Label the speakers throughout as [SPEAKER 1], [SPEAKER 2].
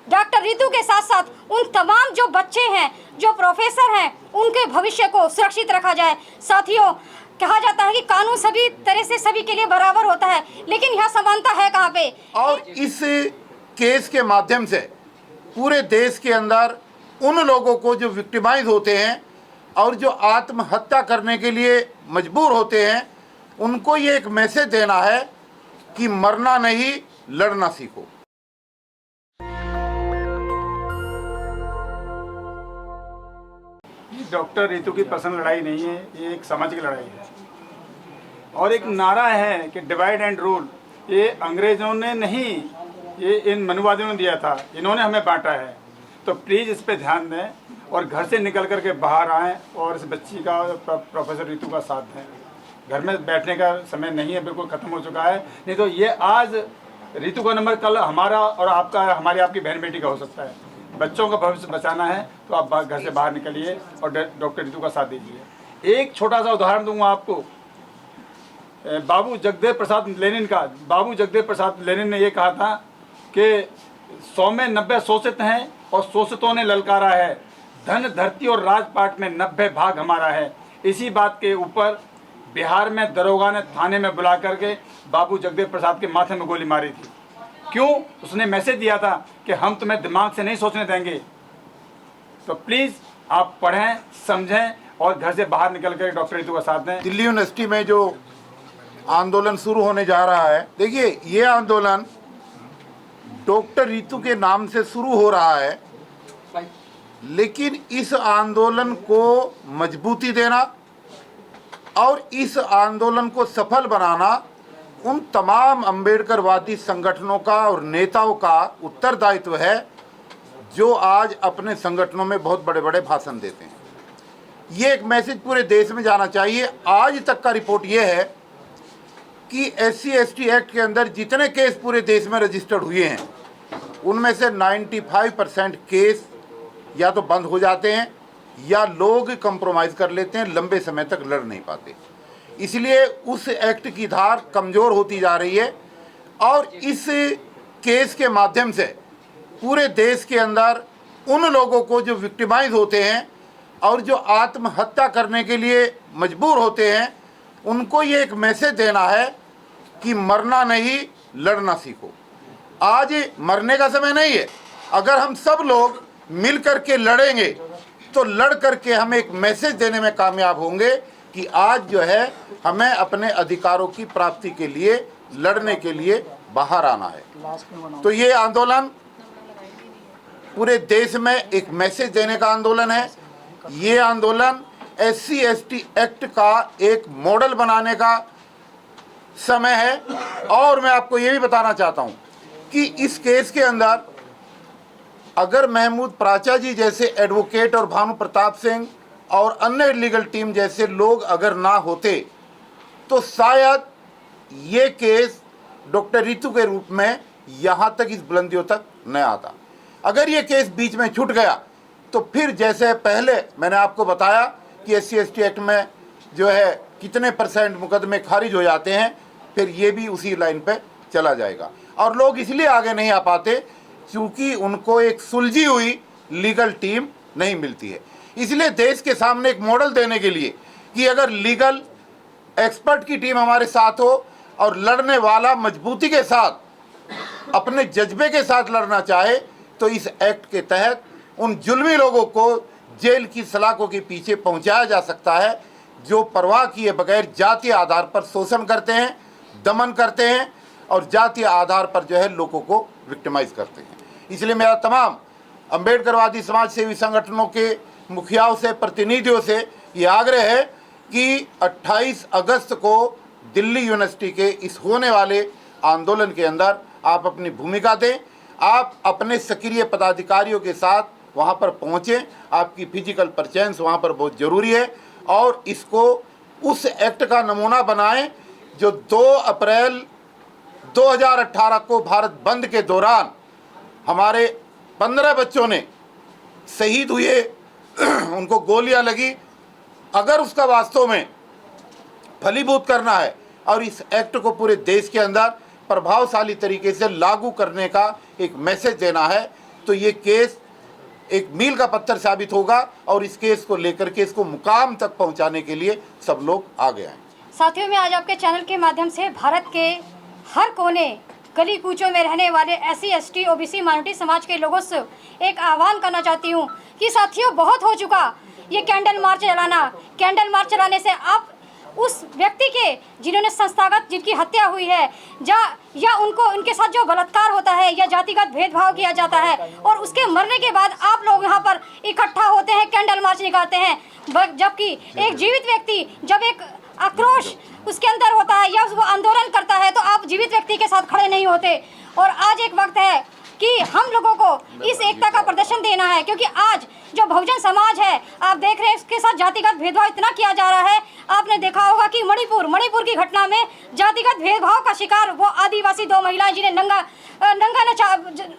[SPEAKER 1] Doctor Ritu के साथ साथ उन तमाम जो बच्चे हैं, जो प्रोफेसर हैं, उनके भविष्य को सुरक्षित रखा जाए। साथियों, कहा जाता है कि कानून सभी तरह से सभी के लिए बराबर होता है, लेकिन यह समानता है कहाँ पे?
[SPEAKER 2] और इस केस के माध्यम से पूरे देश के अंदर उन लोगों को जो विक्टिमाइज होते हैं और जो आत्महत्या करने के लिए मजबूर होते हैं, उनको ये एक मैसेज देना है कि मरना नहीं, लड़ना सीखो।
[SPEAKER 3] डॉक्टर रितु की पर्सनल लड़ाई नहीं है, ये एक सामाजिक लड़ाई है। और एक नारा है कि डिवाइड एंड रूल, ये अंग्रेज़ों ने नहीं, ये इन मनुवादियों ने दिया था, इन्होंने हमें बांटा है। तो प्लीज़ इस पे ध्यान दें और घर से निकल करके बाहर आएँ और इस बच्ची का, प्रोफेसर रितु का साथ दें। घर में बैठने का समय नहीं है, बिल्कुल ख़त्म हो चुका है। नहीं तो ये आज रितु का नंबर कल हमारा और आपका, हमारी आपकी बहन बेटी का हो सकता है। बच्चों का भविष्य बचाना है तो आप घर से बाहर निकलिए और डॉक्टर रितु का साथ दीजिए। एक छोटा सा उदाहरण दूंगा आपको, बाबू जगदेव प्रसाद लेनिन का। बाबू जगदेव प्रसाद लेनिन ने ये कहा था कि 100 में 90 शोषित हैं और शोषितों ने ललकारा है, धन धरती और राजपाट में 90 भाग हमारा है। इसी बात के ऊपर बिहार में दरोगा ने थाने में बुला करके बाबू जगदेव प्रसाद के माथे में गोली मारी थी। क्यों? उसने मैसेज दिया था कि हम तुम्हें दिमाग से नहीं सोचने देंगे। तो प्लीज़ आप पढ़ें, समझें और घर से बाहर निकल कर डॉक्टर रितु का साथ दें।
[SPEAKER 2] दिल्ली यूनिवर्सिटी में जो आंदोलन शुरू होने जा रहा है, देखिए ये आंदोलन डॉक्टर रितु के नाम से शुरू हो रहा है, लेकिन इस आंदोलन को मजबूती देना और इस आंदोलन को सफल बनाना उन तमाम अम्बेडकरवादी संगठनों का और नेताओं का उत्तरदायित्व है जो आज अपने संगठनों में बहुत बड़े बड़े भाषण देते हैं। ये एक मैसेज पूरे देश में जाना चाहिए। आज तक का रिपोर्ट ये है कि SC/ST एक्ट के अंदर जितने केस पूरे देश में रजिस्टर्ड हुए हैं, उनमें से 95% केस या तो बंद हो जाते हैं या लोग कंप्रोमाइज़ कर लेते हैं, लंबे समय तक लड़ नहीं पाते। इसलिए उस एक्ट की धार कमज़ोर होती जा रही है और इस केस के माध्यम से पूरे देश के अंदर उन लोगों को जो विक्टिमाइज होते हैं और जो आत्महत्या करने के लिए मजबूर होते हैं, उनको ये एक मैसेज देना है कि मरना नहीं, लड़ना सीखो। आज मरने का समय नहीं है। अगर हम सब लोग मिल कर के लड़ेंगे तो लड़ करके हम एक मैसेज देने में कामयाब होंगे कि आज जो है हमें अपने अधिकारों की प्राप्ति के लिए लड़ने के लिए बाहर आना है। तो ये आंदोलन पूरे देश में एक मैसेज देने का आंदोलन है। ये आंदोलन SC/ST एक्ट का एक मॉडल बनाने का समय है। और मैं आपको ये भी बताना चाहता हूँ कि इस केस के अंदर अगर महमूद प्राचा जी जैसे एडवोकेट और भानु प्रताप सिंह और अन्य लीगल टीम जैसे लोग अगर ना होते तो शायद ये केस डॉक्टर रितु के रूप में यहाँ तक, इस बुलंदियों तक न आता। अगर ये केस बीच में छूट गया तो फिर जैसे पहले मैंने आपको बताया कि SC/ST एक्ट में जो है कितने % मुकदमे खारिज हो जाते हैं, फिर ये भी उसी लाइन पे चला जाएगा। और लोग इसलिए आगे नहीं आ पाते क्योंकि उनको एक सुलझी हुई लीगल टीम नहीं मिलती है। इसलिए देश के सामने एक मॉडल देने के लिए कि अगर लीगल एक्सपर्ट की टीम हमारे साथ हो और लड़ने वाला मजबूती के साथ अपने जज्बे के साथ लड़ना चाहे, तो इस एक्ट के तहत उन जुल्मी लोगों को जेल की सलाखों के पीछे पहुंचाया जा सकता है जो परवाह किए बगैर जातीय आधार पर शोषण करते हैं, दमन करते हैं और जातीय आधार पर जो है लोगों को विक्टिमाइज करते हैं। इसलिए मेरा तमाम अम्बेडकरवादी समाज सेवी संगठनों के मुखियाओं से, प्रतिनिधियों से ये आग्रह है कि 28 अगस्त को दिल्ली यूनिवर्सिटी के इस होने वाले आंदोलन के अंदर आप अपनी भूमिका दें। आप अपने सक्रिय पदाधिकारियों के साथ वहाँ पर पहुँचें। आपकी फिजिकल परचेंस वहाँ पर बहुत ज़रूरी है और इसको उस एक्ट का नमूना बनाएं जो 2 अप्रैल 2018 को भारत बंद के दौरान हमारे 15 बच्चों ने शहीद हुए, उनको गोलियां लगी। अगर उसका वास्तव में फलीभूत करना है और इस एक्ट को पूरे देश के अंदर प्रभावशाली तरीके से लागू करने का एक मैसेज देना है तो ये केस एक मील का पत्थर साबित होगा और इस केस को लेकर के इसको मुकाम तक पहुंचाने के लिए सब लोग आगे आए।
[SPEAKER 1] साथियों, मैं आज आपके चैनल के माध्यम से भारत के हर कोने गली कूचों में रहने वाले SC ST OBC माइनॉरिटी समाज के लोगों से एक आह्वान करना चाहती हूँ कि साथियों, बहुत हो चुका ये कैंडल मार्च चलाना। कैंडल मार्च चलाने से आप उस व्यक्ति के जिन्होंने संस्थागत जिनकी हत्या हुई है या उनको उनके साथ जो बलात्कार होता है या जातिगत भेदभाव किया जाता है और उसके मरने के बाद आप लोग यहाँ पर इकट्ठा होते हैं, कैंडल मार्च निकालते हैं, जबकि एक जीवित व्यक्ति जब एक आक्रोश उसके अंदर होता है या वो आंदोलन करता है तो आप जीवित व्यक्ति के साथ खड़े नहीं होते। और आज एक वक्त है कि हम लोगों को इस एकता का प्रदर्शन देना है, क्योंकि आज जो बहुजन समाज है आप देख रहे हैं उसके साथ जातिगत भेदभाव इतना किया जा रहा है। आपने देखा होगा कि मणिपुर की घटना में जातिगत भेदभाव का शिकार वो आदिवासी 2 महिलाएं जिन्हें नंगा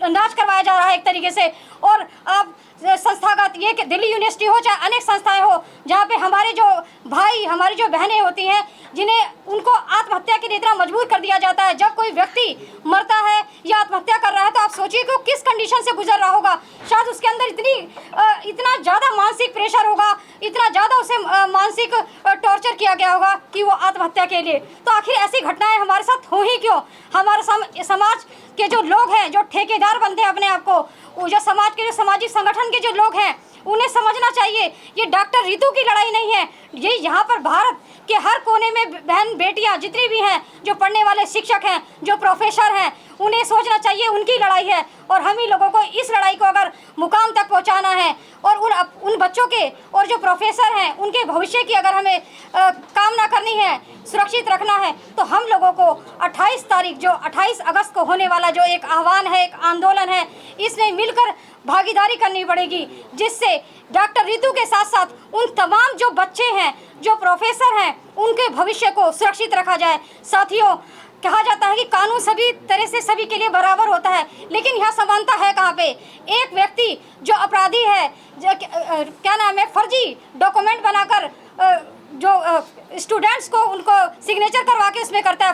[SPEAKER 1] नाच करवाया जा रहा है एक तरीके से। और आप संस्थागत ये दिल्ली यूनिवर्सिटी हो चाहे अनेक संस्थाएं हो जहाँ पे हमारे जो भाई हमारी जो बहनें होती हैं जिन्हें उनको आत्महत्या के लिए इतना मजबूर कर दिया जाता है। जब कोई व्यक्ति मरता है या आत्महत्या कर रहा है तो आप सोचिए कि वो किस कंडीशन से गुजर रहा होगा। शायद उसके अंदर इतना ज़्यादा मानसिक प्रेशर होगा, इतना ज़्यादा उसे मानसिक टॉर्चर किया गया होगा कि वो आत्महत्या के लिए। तो आखिर ऐसी घटनाएं हमारे साथ हो ही क्यों? हमारे समाज के जो लोग हैं, जो ठेकेदार बनते हैं अपने आप को, वो जो समाज के जो सामाजिक संगठन के जो लोग हैं, उन्हें समझना चाहिए ये डॉक्टर रितु की लड़ाई नहीं है। ये यहाँ पर भारत के हर कोने में बहन बेटियाँ जितनी भी हैं, जो पढ़ने वाले शिक्षक हैं, जो प्रोफेसर हैं, उन्हें सोचना चाहिए उनकी लड़ाई है। और हम ही लोगों को इस लड़ाई को अगर मुकाम तक पहुँचाना है और उन बच्चों के और जो प्रोफेसर हैं उनके भविष्य की अगर हमें कामना करनी है, सुरक्षित रखना है, तो हम लोगों को 28 अगस्त को होने वाला जो एक आह्वान है, एक आंदोलन है, इसमें मिलकर भागीदारी करनी पड़ेगी, जिससे डॉक्टर रितु के साथ साथ उन तमाम जो बच्चे हैं, जो प्रोफेसर हैं, उनके भविष्य को सुरक्षित रखा जाए। साथियों, कहा जाता है कि कानून सभी तरह से सभी के लिए बराबर होता है, लेकिन यहाँ समानता है कहाँ पे? एक व्यक्ति जो अपराधी है, क्या नाम है, फर्जी डॉक्यूमेंट बनाकर जो स्टूडेंट्स को उनको सिग्नेचर करवा के उसमें करता है,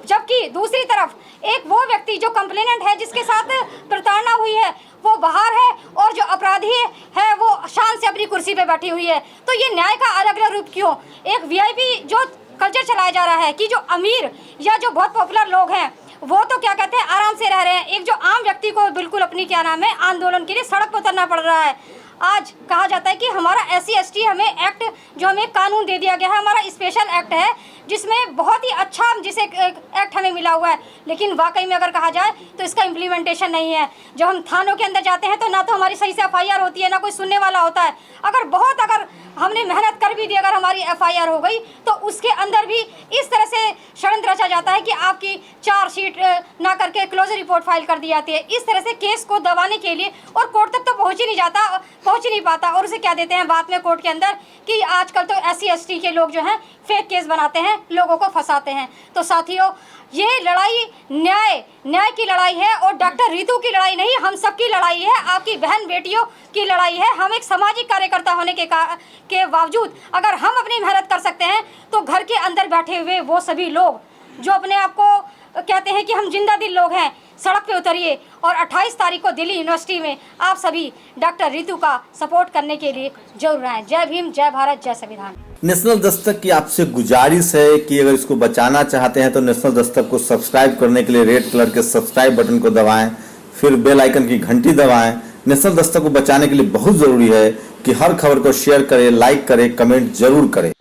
[SPEAKER 1] जबकि दूसरी तरफ एक वो व्यक्ति जो कंप्लेनेंट है, जिसके साथ प्रताड़ना हुई है, वो बाहर है और जो अपराधी है वो शान से अपनी कुर्सी पे बैठी हुई है। तो ये न्याय का अलग अलग रूप क्यों? एक VIP जो कल्चर चलाया जा रहा है कि जो अमीर या जो बहुत पॉपुलर लोग हैं वो तो क्या कहते हैं आराम से रह रहे हैं, एक जो आम व्यक्ति को बिल्कुल अपनी क्या नाम है आंदोलन के लिए सड़क पर उतरना पड़ रहा है। आज कहा जाता है कि हमारा SC ST हमें एक्ट जो हमें कानून दे दिया गया है, हमारा स्पेशल एक्ट है जिसमें बहुत ही अच्छा जिसे एक्ट हमें मिला हुआ है, लेकिन वाकई में अगर कहा जाए तो इसका इम्प्लीमेंटेशन नहीं है। जब हम थानों के अंदर जाते हैं तो ना तो हमारी सही से FIR होती है, ना कोई सुनने वाला होता है। अगर हमने मेहनत कर भी दी, अगर हमारी FIR हो गई तो उसके अंदर भी इस तरह से षड्यंत्र रचा जाता है कि आपकी चार्जशीट ना करके क्लोजर रिपोर्ट फाइल कर दी जाती है। इस तरह से केस को दबाने के लिए, और कोर्ट तक तो पहुँच ही नहीं पाता, और उसे क्या देते हैं बाद में कोर्ट के अंदर कि आजकल तो SC ST के लोग जो हैं फेक केस बनाते हैं, लोगों को फंसाते हैं। तो साथियों, ये लड़ाई न्याय की लड़ाई है और डॉक्टर रितु की लड़ाई नहीं, हम सबकी लड़ाई है, आपकी बहन बेटियों की लड़ाई है। हम एक सामाजिक कार्यकर्ता होने के बावजूद अगर हम अपनी मेहनत कर सकते हैं तो घर के अंदर बैठे हुए वो सभी लोग जो अपने आप को कहते हैं कि हम जिंदा दिल लोग हैं, सड़क पे उतरिए और 28 तारीख को दिल्ली यूनिवर्सिटी में आप सभी डॉक्टर रितु का सपोर्ट करने के लिए जरूर आएं। जय भीम, जय भारत, जय संविधान।
[SPEAKER 4] नेशनल दस्तक की आपसे गुजारिश है कि अगर इसको बचाना चाहते हैं तो नेशनल दस्तक को सब्सक्राइब करने के लिए रेड कलर के सब्सक्राइब बटन को दबाएं, फिर बेल आइकन की घंटी दबाएं। नेशनल दस्तक को बचाने के लिए बहुत जरूरी है कि हर खबर को शेयर करें, लाइक करें, कमेंट जरूर करें।